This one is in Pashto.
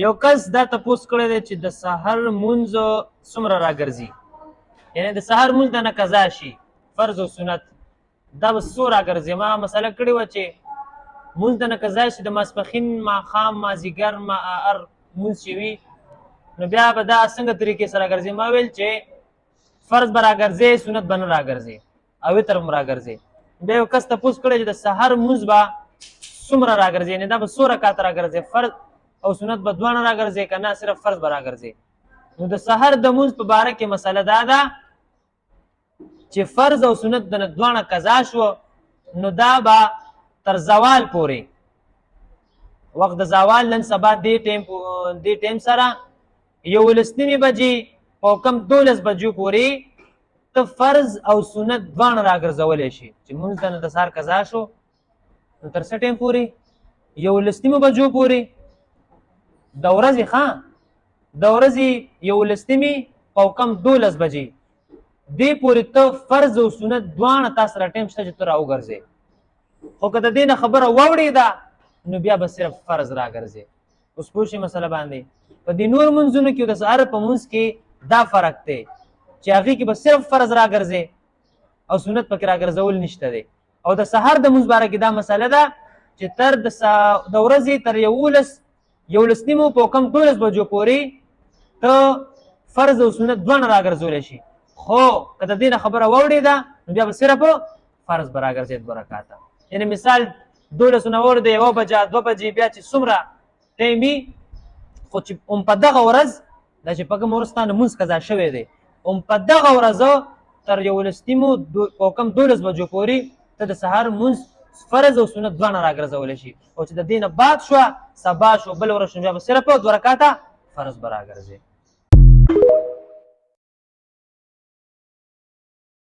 یو کس دا تپوس کړی دی چې د سحر مونځ څومره راګرځي، یعنی د سحر مونځ د نه قضا شي فرض او سنت دا به څو راګرځي. ما مسله کړې وه چې مونځ د نه قضا شي د ماسپښین ماښام مازدیګر هر مونځ چې وي نو بیا به دا څنګه طریقې سره راګرځي. ما ویل چې فرض به راګرځي سنت به نه راګرځي او وتر هم راګرځي. بیا یو کس تپوس کړی چې د سحر مونځ به څومره راګرځي، یعنې دا به څو رکعته راګرځي، فرض او سنت به دواړه راګرځي که نه صرف فرض به راګرځي. نو د سحر د مونځ په باره کې مسله دا ده چې فرض او سنت د نه دواړه قضا شو نو دا به تر زوال پورې وخت د زوال نن سبا دې ټیم سره 11 بجې او کم 12 بجو پورې ته فرض او سنت دواړه راګرځولی شي چې مونځ د نه د سهار قضا شو نو تر څه ټیم پورې 11 بجو پورې د ورځې د ورځې 11 او کم 12 بجې دې پورې ته فرض او سنت دواړه تا سره ټیم شته چې ته راوګرځې. خو که د دې نه خبره واوړېده نو بیا به صرف فرض راګرځې. اوس پوه شئ مسله باندې. په دې نور منځونو کې د سهار په منځ کې دا فرق دی چې هغې کې به صرف فرض راګرځې او سنت پکې راګرځول نشته دی. او د سهار د منځ باره کې دا مسله ده چې تر د ورځې تر 11 په کم 12 بجو پورې ته فرض او سنت دواړه راګرځولی شي. خو که د دې نه خبره واوړېده نو بیا به صرف فرض به راګرځې 2 رکعته. یعنې مثال 12 نه واوړېده 1 بجه 2 بجې بیا چې څومره ټایم وي خو چې هم په دغه ورځ دا چې په کومه ورځ ستا نه مونځ قضا شوی دی هم په دغه ورځ تر 11 په کم 12 بجو پورې ته د سهار مونځ فرض او سنت دواړه راګرځولی شي. او چې د دې نه بعد شوه سبا شو بل ورځ شو بیا به صرف 2 رکعته فرض به راګرځې.